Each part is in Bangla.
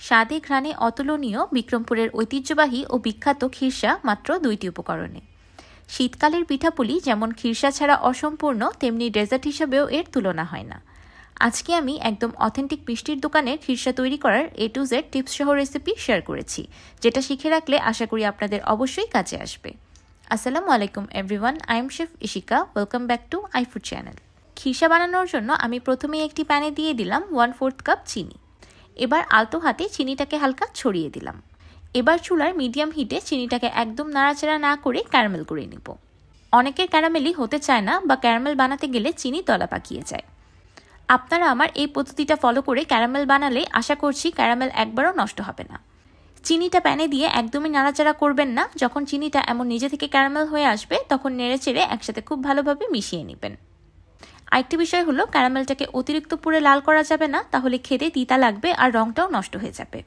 স্বাদে ঘ্রাণে অতুলনীয় বিক্রমপুরের ঐতিহ্যবাহী ও বিখ্যাত খিরসা মাত্র 2টি উপকরণে। শীতকালের পিঠাপুলি যেমন খিরসা ছাড়া অসম্পূর্ণ, তেমনি ডেজার্ট হিসেবেও এর তুলনা হয় না। আজকে আমি একদম অথেন্টিক মিষ্টির দোকানের খিরসা তৈরি করার A to Z টিপস সহ রেসিপি শেয়ার করেছি, যেটা শিখে রাখলে আশা করি আপনাদের অবশ্যই কাজে আসবে। আসসালামু আলাইকুম everyone, I am chef Ishika. Welcome back to iFood channel. খিরসা বানানোর জন্য আমি প্রথমেই একটি প্যানে দিয়ে দিলাম 1/4 কাপ চিনি। এবার আলতো হাতে চিনিটাকে হালকা ছড়িয়ে দিলাম। এবার চুলার মিডিয়াম হিটে চিনিটাকে একদম নাড়াচাড়া না করে ক্যারামেল করে নিব। অনেকের ক্যারামেলই হতে চায় না বা ক্যারামেল বানাতে গেলে চিনি তলা পাকিয়ে যায়। আপনারা আমার এই পদ্ধতিটা ফলো করে ক্যারামেল বানালে আশা করছি ক্যারামেল একবারও নষ্ট হবে না। চিনিটা প্যানে দিয়ে একদমই নাড়াচাড়া করবেন না। যখন চিনিটা এমন নিজে থেকে ক্যারামেল হয়ে আসবে তখন নেড়ে চেড়ে একসাথে খুব ভালোভাবে মিশিয়ে নেবেন। আরেকটি বিষয় হলো, ক্যারামেলটাকে অতিরিক্ত পুড়ে লাল করা যাবে না, তাহলে খেতে তিতা লাগবে আর রংটাও নষ্ট হয়ে যাবে।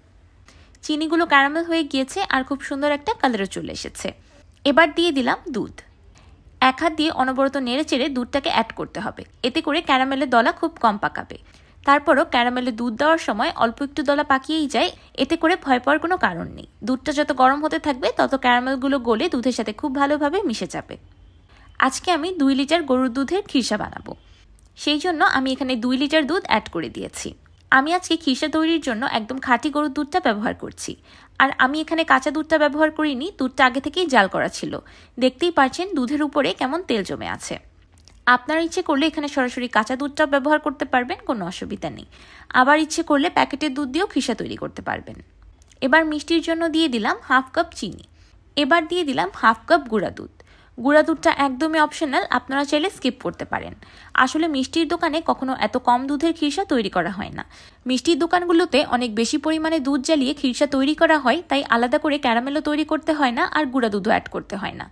চিনিগুলো ক্যারামেল হয়ে গিয়েছে আর খুব সুন্দর একটা কালারও চলে এসেছে। এবার দিয়ে দিলাম দুধ। এক হাত দিয়ে অনবরত নেড়ে চেড়ে দুধটাকে অ্যাড করতে হবে, এতে করে ক্যারামেলের দলা খুব কম পাকাবে। তারপরও ক্যারামেলে দুধ দেওয়ার সময় অল্প একটু দলা পাকিয়েই যায়, এতে করে ভয় পাওয়ার কোনো কারণ নেই। দুধটা যত গরম হতে থাকবে তত ক্যারামেলগুলো গলে দুধের সাথে খুব ভালোভাবে মিশে যাবে। আজকে আমি 2 লিটার গরুর দুধের খিরসা বানাবো, সেই জন্য আমি এখানে 2 লিটার দুধ অ্যাড করে দিয়েছি। আমি আজকে খিরসা তৈরির জন্য একদম খাঁটি গরুর দুধটা ব্যবহার করছি। আর আমি এখানে কাঁচা দুধটা ব্যবহার করিনি, দুধটা আগে থেকেই জাল করা ছিল। দেখতেই পাচ্ছেন দুধের উপরে কেমন তেল জমে আছে। আপনারা ইচ্ছে করলে এখানে সরাসরি কাঁচা দুধটা ব্যবহার করতে পারবেন, কোনো অসুবিধা নেই। আবার ইচ্ছে করলে প্যাকেটের দুধ দিয়েও খিরসা তৈরি করতে পারবেন। এবার মিষ্টির জন্য দিয়ে দিলাম 1/2 কাপ চিনি। এবার দিয়ে দিলাম 1/2 কাপ গুঁড়া দুধ। গুঁড়া দুধটা একদমই অপশনাল, আপনারা চাইলে স্কিপ করতে পারেন। আসলে মিষ্টির দোকানে কখনো এত কম দুধের খিরসা তৈরি করা হয় না। মিষ্টির দোকানগুলোতে অনেক বেশি পরিমাণে দুধ জ্বালিয়ে খিরসা তৈরি করা হয়, তাই আলাদা করে ক্যারামেলও তৈরি করতে হয় না আর গুঁড়া দুধও অ্যাড করতে হয় না।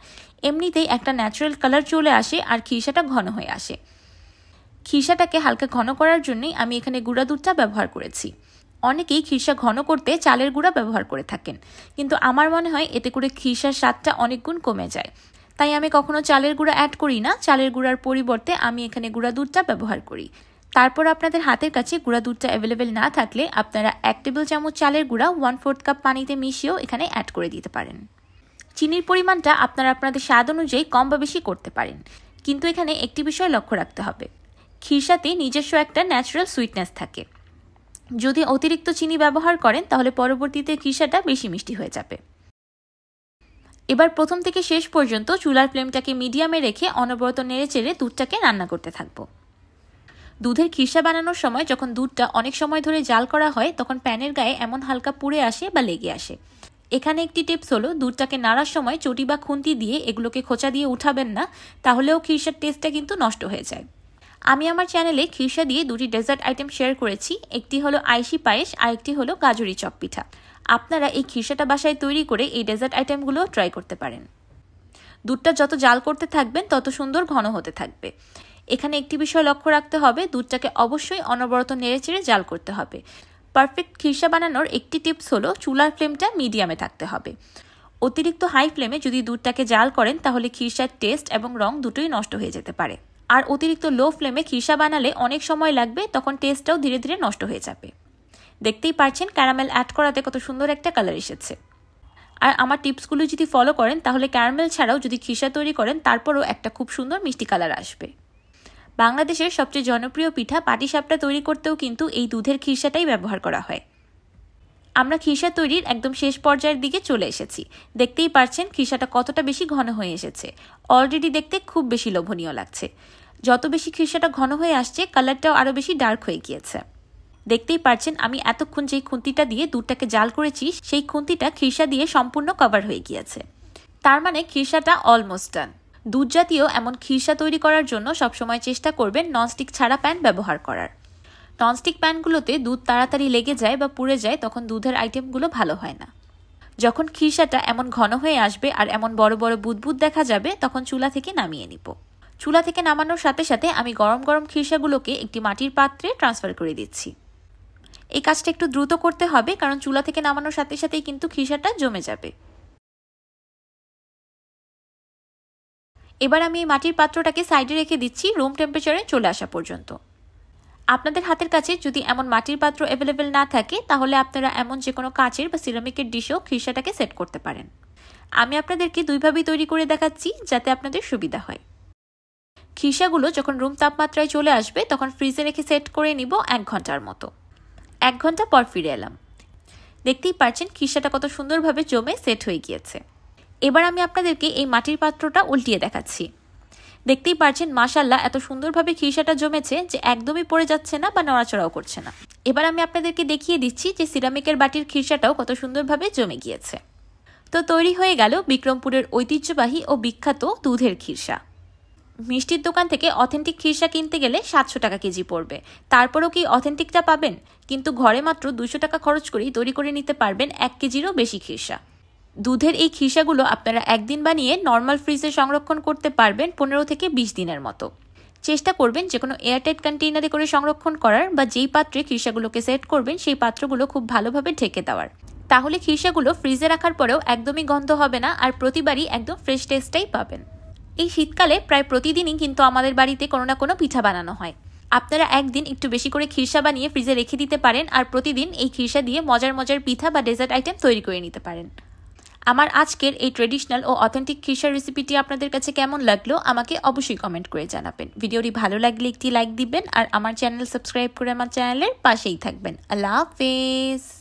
এমনিতেই একটা ন্যাচারাল কালার চলে আসে আর খিরসাটা ঘন হয়ে আসে। খিরসাটাকে হালকা ঘন করার জন্যই আমি এখানে গুঁড়া দুধটা ব্যবহার করেছি। অনেকেই খিরসা ঘন করতে চালের গুঁড়া ব্যবহার করে থাকেন, কিন্তু আমার মনে হয় এতে করে খিরসার স্বাদটা অনেক গুণ কমে যায়। তাই আমি কখনো চালের গুঁড়া অ্যাড করি না। চালের গুঁড়ার পরিবর্তে আমি এখানে গুঁড়া দুধটা ব্যবহার করি। তারপর আপনাদের হাতের কাছে গুঁড়া দুধটা অ্যাভেলেবেল না থাকলে আপনারা 1 টেবিল চামচ চালের গুঁড়া 1/4 কাপ পানিতে মিশিয়েও এখানে অ্যাড করে দিতে পারেন। চিনির পরিমাণটা আপনারা আপনাদের স্বাদ অনুযায়ী কম বা বেশি করতে পারেন, কিন্তু এখানে একটি বিষয় লক্ষ্য রাখতে হবে, খিরসাতে নিজস্ব একটা ন্যাচারাল সুইটনেস থাকে। যদি অতিরিক্ত চিনি ব্যবহার করেন তাহলে পরবর্তীতে খিরসাটা বেশি মিষ্টি হয়ে যাবে। এবার প্রথম থেকে শেষ পর্যন্ত চুলার ফ্লেমটাকে মিডিয়ামে রেখে অনবরত নেড়ে চেড়ে দুধটাকে রান্না করতে থাকবো। দুধের খিরসা বানানোর সময় যখন দুধটা অনেক সময় ধরে জাল করা হয় তখন প্যানের গায়ে এমন হালকা পুড়ে আসে বা লেগে আসে। এখানে একটি টিপস হলো, দুধটাকে নাড়ার সময় চটি বা খুন্তি দিয়ে এগুলোকে খোঁচা দিয়ে উঠাবেন না, তাহলেও খিরসার টেস্টটা কিন্তু নষ্ট হয়ে যায়। আমি আমার চ্যানেলে খিরসা দিয়ে 2টি ডেজার্ট আইটেম শেয়ার করেছি, একটি হলো আইশি পায়েস আর একটি হলো গাজরি চপ পিঠা। আপনারা এই খিরসাটা বাসায় তৈরি করে এই ডেজার্ট আইটেমগুলো ট্রাই করতে পারেন। দুধটা যত জাল করতে থাকবেন তত সুন্দর ঘন হতে থাকবে। এখানে একটি বিষয় লক্ষ্য রাখতে হবে, দুধটাকে অবশ্যই অনবরত নেড়েচেড়ে জাল করতে হবে। পারফেক্ট খিরসা বানানোর একটি টিপস হলো, চুলার ফ্লেমটা মিডিয়ামে থাকতে হবে। অতিরিক্ত হাই ফ্লেমে যদি দুধটাকে জাল করেন তাহলে খিরসার টেস্ট এবং রং দুটোই নষ্ট হয়ে যেতে পারে। আর অতিরিক্ত লো ফ্লেমে খিরসা বানালে অনেক সময় লাগবে, তখন টেস্টটাও ধীরে ধীরে নষ্ট হয়ে যাবে। দেখতেই পাচ্ছেন ক্যারামেল অ্যাড করাতে কত সুন্দর একটা কালার এসেছে। আর আমার টিপসগুলো যদি ফলো করেন তাহলে ক্যারামেল ছাড়াও যদি খিরসা তৈরি করেন তারপরও একটা খুব সুন্দর মিষ্টি কালার আসবে। বাংলাদেশের সবচেয়ে জনপ্রিয় পিঠা পাটিসাপটা তৈরি করতেও কিন্তু এই দুধের খিরসাটাই ব্যবহার করা হয়। আমরা খিরসা তৈরির একদম শেষ পর্যায়ের দিকে চলে এসেছি। দেখতেই পাচ্ছেন খিরসাটা কতটা বেশি ঘন হয়ে এসেছে। অলরেডি দেখতে খুব বেশি লোভনীয় লাগছে। যত বেশি খিরসাটা ঘন হয়ে আসছে কালারটাও আরও বেশি ডার্ক হয়ে গিয়েছে। দেখতেই পাচ্ছেন আমি এতক্ষণ যেই খুন্তিটা দিয়ে দুধটাকে জাল করেছি সেই খুন্তিটা খিরসা দিয়ে সম্পূর্ণ কভার হয়ে গিয়েছে। তার মানে খিরসাটা অলমোস্ট ডান। দুধ জাতীয় এমন খিরসা তৈরি করার জন্য সবসময় চেষ্টা করবেন ননস্টিক ছাড়া প্যান ব্যবহার করার। ননস্টিক প্যানগুলোতে দুধ তাড়াতাড়ি লেগে যায় বা পুড়ে যায়, তখন দুধের আইটেমগুলো ভালো হয় না। যখন খিরসাটা এমন ঘন হয়ে আসবে আর এমন বড় বড় বুদবুদ দেখা যাবে তখন চুলা থেকে নামিয়ে নিব। চুলা থেকে নামানোর সাথে সাথে আমি গরম গরম খিরসাগুলোকে একটি মাটির পাত্রে ট্রান্সফার করে দিচ্ছি। এই কাজটা একটু দ্রুত করতে হবে, কারণ চুলা থেকে নামানোর সাথে সাথেই কিন্তু খিরসাটা জমে যাবে। এবার আমি এই মাটির পাত্রটাকে সাইডে রেখে দিচ্ছি রুম টেম্পারেচারে চলে আসা পর্যন্ত। আপনাদের হাতের কাছে যদি এমন মাটির পাত্র অ্যাভেলেবেল না থাকে তাহলে আপনারা এমন যে কোনো কাচের বা সিরামিকের ডিশেও খিরসাটাকে সেট করতে পারেন। আমি আপনাদেরকে দুইভাবেই তৈরি করে দেখাচ্ছি যাতে আপনাদের সুবিধা হয়। খিরসাগুলো যখন রুম তাপমাত্রায় চলে আসবে তখন ফ্রিজে রেখে সেট করে নিব 1 ঘন্টার মতো। 1 ঘন্টা পর ফিরে এলাম। দেখতেই পাচ্ছেন খিরসাটা কত সুন্দরভাবে জমে সেট হয়ে গিয়েছে। এবার আমি আপনাদেরকে এই মাটির পাত্রটা উল্টিয়ে দেখাচ্ছি। দেখতেই পাচ্ছেন মাশাআল্লাহ এত সুন্দরভাবে খিরসাটা জমেছে যে একদমই পড়ে যাচ্ছে না বা নড়াচড়াও করছে না। এবার আমি আপনাদেরকে দেখিয়ে দিচ্ছি যে সিরামিকের বাটির খিরসাটাও কত সুন্দরভাবে জমে গিয়েছে। তো তৈরি হয়ে গেল বিক্রমপুরের ঐতিহ্যবাহী ও বিখ্যাত দুধের খিরসা। মিষ্টির দোকান থেকে অথেন্টিক খিরসা কিনতে গেলে 700 টাকা কেজি পড়বে। তারপরও কি অথেন্টিকটা পাবেন? কিন্তু ঘরে মাত্র 200 টাকা খরচ করেই তৈরি করে নিতে পারবেন 1 কেজিরও বেশি খিরসা। দুধের এই খিরসাগুলো আপনারা একদিন বানিয়ে নর্মাল ফ্রিজে সংরক্ষণ করতে পারবেন 15 থেকে 20 দিনের মতো। চেষ্টা করবেন যে কোনো এয়ারটাইট কন্টেইনারে করে সংরক্ষণ করার বা যেই পাত্রে খিরসাগুলোকে সেট করবেন সেই পাত্রগুলো খুব ভালোভাবে ঢেকে দেওয়ার। তাহলে খিরসাগুলো ফ্রিজে রাখার পরেও একদমই গন্ধ হবে না আর প্রতিবারই একদম ফ্রেশ টেস্টটাই পাবেন। এই শীতকালে প্রায় প্রতিদিনই কিন্তু আমাদের বাড়িতে কোনো না কোনো পিঠা বানানো হয়। আপনারা একদিন একটু বেশি করে খিরসা বানিয়ে ফ্রিজে রেখে দিতে পারেন আর প্রতিদিন এই খিরসা দিয়ে মজার মজার পিঠা বা ডেজার্ট আইটেম তৈরি করে নিতে পারেন। আমার আজকের এই ট্রেডিশনাল ও অথেন্টিক খিরসার রেসিপিটি আপনাদের কাছে কেমন লাগলো আমাকে অবশ্যই কমেন্ট করে জানাবেন। ভিডিওটি ভালো লাগলে একটি লাইক দিবেন আর আমার চ্যানেল সাবস্ক্রাইব করে আমার চ্যানেলের পাশেই থাকবেন। আল্লাহ হাফেজ।